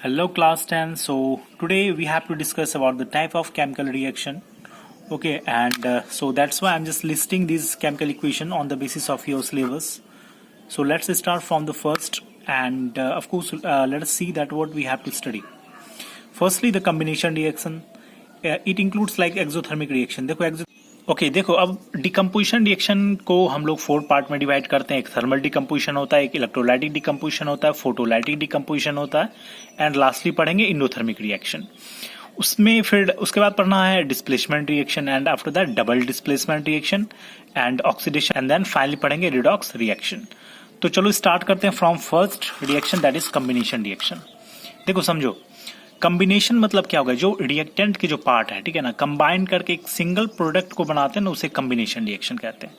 Hello class 10. So today we have to discuss about the type of chemical reaction. Okay, and so that's why I'm just listing these chemical equation on the basis of your syllabus. So let's start from the first, and of course let us see that what we have to study. Firstly, the combination reaction. It includes like exothermic reaction. देखो अब decomposition reaction को हम लोग 4 part में divide करते हैं। एक thermal decomposition होता है, एक इलेक्ट्रोलाइटिक डिकम्पोजिशन होता है, फोटोलाइटिक डिकम्पोजिशन होता है, एंड लास्टली पढ़ेंगे इंडोथर्मिक रिएक्शन। उसमें फिर उसके बाद पढ़ना है displacement reaction, and after that double displacement reaction and oxidation, and then finally पढ़ेंगे रिडॉक्स रिएक्शन। तो चलो स्टार्ट करते हैं from first reaction, that is combination reaction. देखो समझो, कॉम्बिनेशन मतलब क्या होगा, जो रिएक्टेंट के जो पार्ट है, ठीक है ना, कंबाइन करके एक सिंगल प्रोडक्ट को बनाते हैं ना, उसे कॉम्बिनेशन रिएक्शन कहते हैं।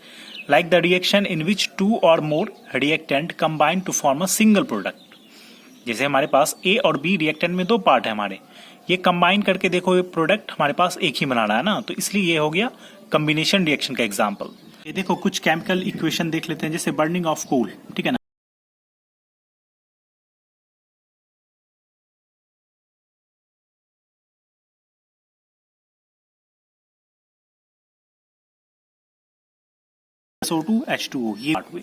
Like the reaction in which 2 और more reactant combine to form a single product. जैसे हमारे पास ए और बी रिएक्टेंट में 2 पार्ट है हमारे, ये कंबाइन करके देखो ये प्रोडक्ट हमारे पास एक ही बना रहा है ना, तो इसलिए ये हो गया कॉम्बिनेशन रिएक्शन का एग्जाम्पल। ये देखो कुछ केमिकल इक्वेशन देख लेते हैं, जैसे बर्निंग ऑफ कोल, ठीक है ना। SO2H2O ये पार्ट हुए,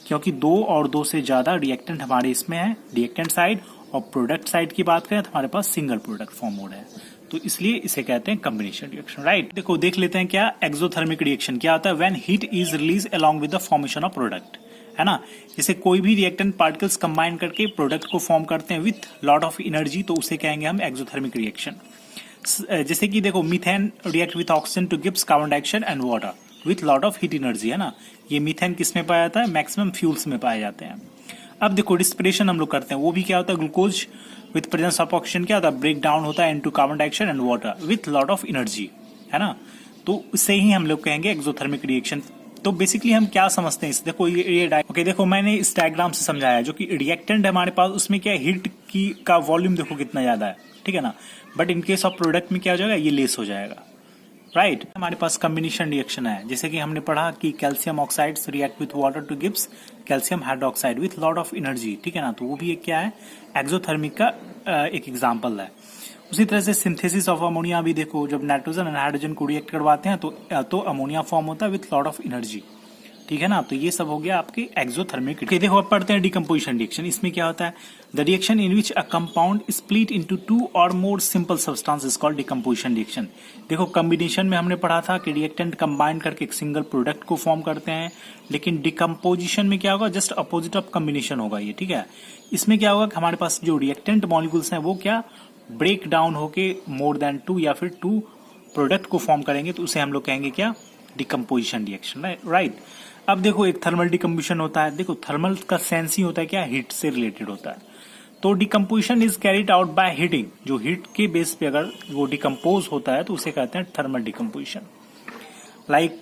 क्योंकि 2 और 2 से ज्यादा रिएक्टेंट हमारे इसमें है, रिएक्टेंट साइड, और प्रोडक्ट साइड की बात करें तो हमारे पास सिंगल प्रोडक्ट फॉर्म हो रहा है, तो इसलिए इसे कहते हैं कॉम्बिनेशन रिएक्शन, राइट। देखो देख लेते हैं क्या एक्सोथर्मिक रिएक्शन क्या होता है। When heat is release along with the formation of product, है ना। जैसे कोई भी रिएक्टेंट पार्टिकल्स कंबाइन करके प्रोडक्ट को फॉर्म करते हैं विथ लॉट ऑफ एनर्जी, तो उसे कहेंगे हम एक्सोथर्मिक रिएक्शन। जैसे कि देखो methane react with oxygen two gives carbon dioxide and water with lot of heat energy, है ना। ये मीथेन किस में पाया जाता है, मैक्सिमम फ्यूल्स में पाए जाते हैं। अब देखो रिस्पिरेशन हम लोग करते हैं, वो भी क्या होता है, glucose with presence of oxygen क्या होता है, ब्रेक डाउन होता है into carbon dioxide and water with lot of energy, है ना। तो इससे ही हम लोग कहेंगे एक्सोथर्मिक रिएक्शन। तो बेसिकली हम क्या समझते हैं इसे, देखो ओके देखो मैंने इस डायग्राम से समझाया, जो कि रिएक्टेंट है हमारे पास, उसमें क्या हीट की का वॉल्यूम देखो कितना ज्यादा है, ठीक है ना। But in case of product में क्या हो जाएगा, ये लेस हो जाएगा, राइट। हमारे पास कॉम्बिनेशन रिएक्शन है, जैसे कि हमने पढ़ा कि calcium oxides react with water two gives calcium hydroxide with lot of energy, ठीक है ना। तो वो भी एक क्या है, एक्सोथर्मिक का एक एग्जांपल है। उसी तरह से सिंथेसिस ऑफ अमोनिया भी देखो, जब नाइट्रोजन एंड हाइड्रोजन को रिएक्ट करवाते हैं तो अमोनिया फॉर्म होता है विथ लॉट ऑफ एनर्जी, ठीक है ना। तो ये सब हो गया आपके एक्सोथर्मिक। देखो अब पढ़ते हैं डिकम्पोजिशन रिएक्शन। इसमें क्या होता है, the reaction in which a compound split into 2 और more simple substance is called decomposition reaction. देखो कॉम्बिनेशन में हमने पढ़ा था कि रिएक्टेंट कंबाइन करके एक सिंगल प्रोडक्ट को फॉर्म करते हैं, लेकिन डिकम्पोजिशन में क्या होगा, जस्ट अपोजिट ऑफ कॉम्बिनेशन होगा ये, ठीक है। इसमें क्या होगा कि हमारे पास जो रिएक्टेंट मॉलिक्यूल्स हैं वो क्या ब्रेक डाउन होके मोर देन 2 या फिर 2 प्रोडक्ट को फॉर्म करेंगे, तो उसे हम लोग कहेंगे क्या, डिकम्पोजिशन रिएक्शन, राइट। अब देखो एक थर्मल डिकम्पोजिशन होता है। देखो थर्मल का सेंस ही होता है क्या, हीट से रिलेटेड होता है। तो decomposition is carried out by heating, जो हीट के बेस पे अगर वो डिकम्पोज होता है तो उसे कहते हैं thermal decomposition. Like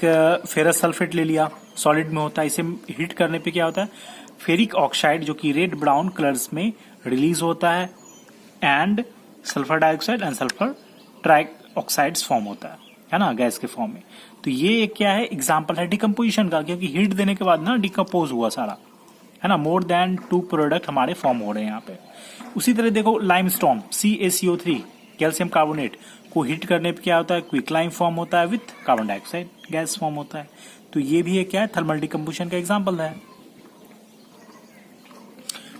ferrous sulphate ले लिया, सॉलिड में होता है, इसे हीट करने पे क्या होता है, फेरिक ऑक्साइड जो कि रेड ब्राउन कलर्स में रिलीज होता है, and sulphur dioxide and sulphur try oxides form होता है ना, गैस के फॉर्म में। तो ये क्या है, एग्जांपल है डिकम्पोजिशन का, क्योंकि हीट देने के बाद ना डिकम्पोज हुआ सारा, है ना। मोर देन 2 प्रोडक्ट हमारे फॉर्म हो रहे हैं यहाँ पे। उसी तरह देखो लाइमस्टोन CaCO3 कैल्शियम कार्बोनेट को हीट करने पे क्या होता है, क्विकलाइम फॉर्म होता है with carbon dioxide gas form होता है। तो ये भी एक क्या है, थर्मल डिकम्पोजिशन का एग्जाम्पल है।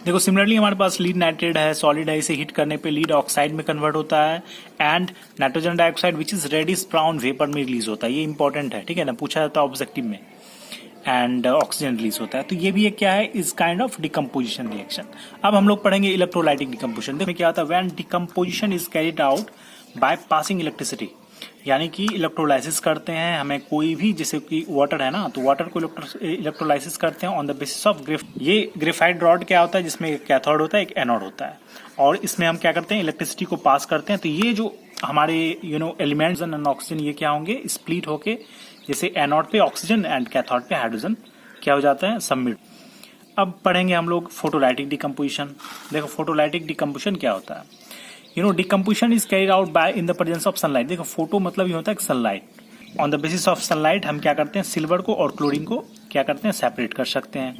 देखो सिमिलरली हमारे पास लीड नाइट्रेट है, सॉलिड है, इसे हीट करने पे लीड ऑक्साइड में कन्वर्ट होता है, and nitrogen dioxide which is reddish brown vapour में रिलीज होता है। ये इंपॉर्टेंट है, ठीक है ना, पूछा जाता है ऑब्जेक्टिव में। एंड ऑक्सीजन रिलीज होता है। तो ये भी एक क्या है, इस काइंड ऑफ डिकम्पोजिशन रिएक्शन। अब हम लोग पढ़ेंगे इलेक्ट्रोलाइटिक डिकम्पोजिशन। देखो क्या होता है, when decomposition is carried out by passing electricity, यानी कि इलेक्ट्रोलाइसिस करते हैं हमें कोई भी, जैसे कि वाटर है ना, तो वाटर को इलेक्ट्रोलाइसिस करते हैं ऑन द बेसिस ऑफ ये ग्रेफाइट रॉड क्या होता है, जिसमें एक कैथोड होता है एक एनोड होता है, और इसमें हम क्या करते हैं, इलेक्ट्रिसिटी को पास करते हैं। तो ये जो हमारे एलिमेंट्स एंड ऑक्सीजन ये क्या होंगे, स्प्लिट होके, जैसे एनोड पे ऑक्सीजन एंड कैथोड पे हाइड्रोजन क्या हो जाता है, सबमिट। अब पढ़ेंगे हम लोग फोटोलाइटिक डिकम्पोजिशन। देखो फोटोलाइटिक डिकम्पोजिशन क्या होता है, decomposition is carried out by in the presence of sunlight. देखो फोटो मतलब ये होता है sunlight. On the basis of sunlight हम क्या करते हैं, सिल्वर को और क्लोरीन को क्या करते हैं, सेपरेट कर सकते हैं।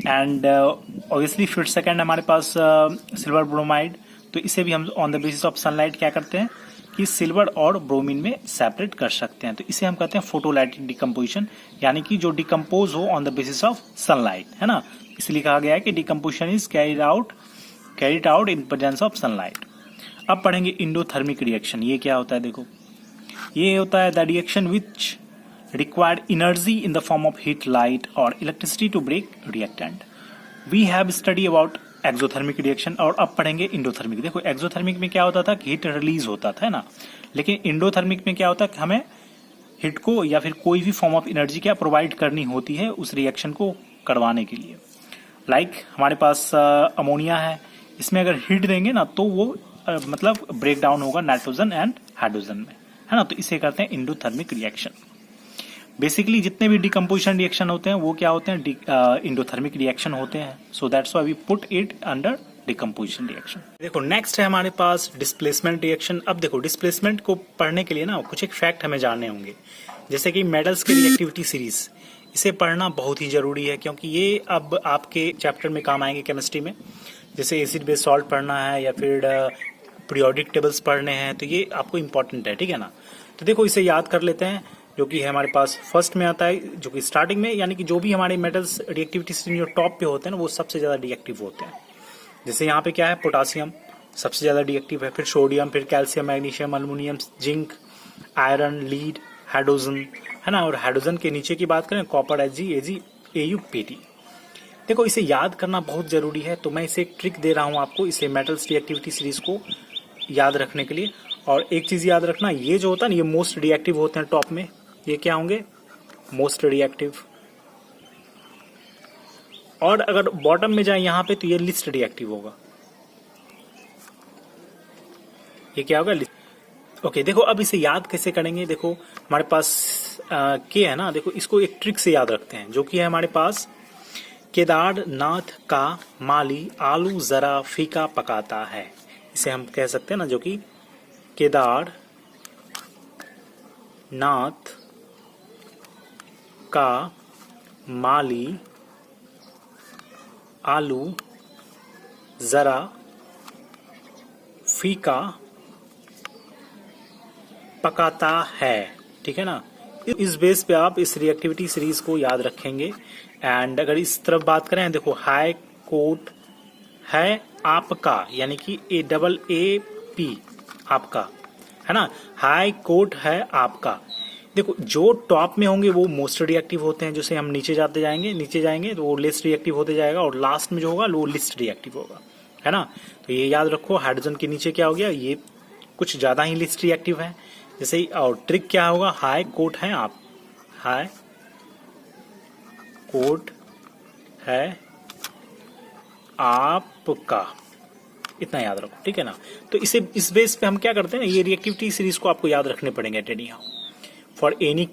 एंड ऑब्वियसली फिर सेकंड हमारे पास सिल्वर ब्रोमाइड, तो इसे भी हम on the basis of sunlight क्या करते हैं कि सिल्वर और ब्रोमीन में सेपरेट कर सकते हैं। तो इसे हम कहते हैं फोटोलाइटिक डिकम्पोजिशन, यानी कि जो डिकम्पोज हो on the basis of sunlight, है ना। इसलिए कहा गया है कि decomposition is carried out in presence of sunlight. अब पढ़ेंगे इंडोथर्मिक रिएक्शन। ये क्या होता है, देखो ये होता है the reaction which required energy in the form of heat, light और electricity to break reactant. We have study about exothermic reaction, और अब पढ़ेंगे इंडोथर्मिक। देखो एक्सोथर्मिक में क्या होता था कि हीट रिलीज होता था, है ना, लेकिन इंडोथर्मिक में क्या होता है कि हमें हीट को या फिर कोई भी फॉर्म ऑफ एनर्जी क्या प्रोवाइड करनी होती है उस रिएक्शन को करवाने के लिए। लाइक हमारे पास अमोनिया है, इसमें अगर हीट देंगे ना तो वो मतलब ब्रेक डाउन होगा नाइट्रोजन एंड हाइड्रोजन में, है ना। तो इसे कहते हैं इंडोथर्मिक रिएक्शन। बेसिकली जितने भी डिकम्पोजिशन रिएक्शन होते हैं वो क्या होते हैं, इंडोथर्मिक रिएक्शन होते हैं। So that's why we put it under decomposition reaction. देखो नेक्स्ट है हमारे पास डिस्प्लेसमेंट रिएक्शन। अब देखो डिस्प्लेसमेंट को पढ़ने के लिए ना कुछ एक फैक्ट हमें जानने होंगे, जैसे कि मेटल्स की रिएक्टिविटी सीरीज, इसे पढ़ना बहुत ही जरूरी है क्योंकि ये अब आपके चैप्टर में काम आएंगे केमिस्ट्री में। जैसे एसिड बेस सॉल्ट पढ़ना है या फिर पीरियोडिक टेबल्स पढ़ने हैं, तो ये आपको इंपॉर्टेंट है, ठीक है ना। तो देखो इसे याद कर लेते हैं, जो कि हमारे पास फर्स्ट में आता है, जो कि स्टार्टिंग में, यानी कि जो भी हमारे मेटल्स रिएक्टिविटी सीरीज जो टॉप पे होते हैं ना वो सबसे ज्यादा रिएक्टिव होते हैं। जैसे यहाँ पे क्या है, पोटासियम सबसे ज्यादा रिएक्टिव है, फिर सोडियम, फिर calcium, magnesium, aluminium, zinc, iron, lead, hydrogen, है ना। और हाइड्रोजन के नीचे की बात करें कॉपर, Ag, Au, Pt। देखो इसे याद करना बहुत जरूरी है, तो मैं इसे एक ट्रिक दे रहा हूं आपको, इसे मेटल्स रिएक्टिविटी सीरीज को याद रखने के लिए। और एक चीज याद रखना, ये जो होता है ना ये मोस्ट रिएक्टिव होते हैं टॉप में, ये क्या होंगे, मोस्ट रिएक्टिव। और अगर बॉटम में जाए यहाँ पे तो ये लिस्ट रिएक्टिव होगा, ये क्या होगा, लिस्ट। ओके देखो अब इसे याद कैसे करेंगे, देखो हमारे पास के है ना, देखो इसको एक ट्रिक से याद रखते हैं, जो कि है हमारे पास केदारनाथ का माली आलू जरा फीका पकाता है। इसे हम कह सकते हैं ना, जो कि केदारनाथ का माली आलू जरा फीका पकाता है, ठीक है ना। इस बेस पे आप इस रिएक्टिविटी सीरीज को याद रखेंगे। एंड अगर इस तरफ बात करें, देखो हाई कोर्ट है आपका, यानी कि AAAP आपका, है ना, हाई कोर्ट है आपका। देखो जो टॉप में होंगे वो मोस्ट रिएक्टिव होते हैं, जैसे हम नीचे जाएंगे तो वो लेस्ट रिएक्टिव होते जाएगा, और लास्ट में जो होगा वो लिस्ट रिएक्टिव होगा, है ना। तो ये याद रखो, हाइड्रोजन के नीचे क्या हो गया, ये कुछ ज्यादा ही लिस्ट रिएक्टिव है, जैसे ही। और ट्रिक क्या होगा, हाई कोर्ट है आप, हाई कोर्ट है आपका, इतना याद रखो, ठीक है ना। तो इसे इस बेस पे हम क्या करते हैं, ये रिएक्टिविटी सीरीज को आपको याद रखने पड़ेंगे एनी हाउ फॉर एनी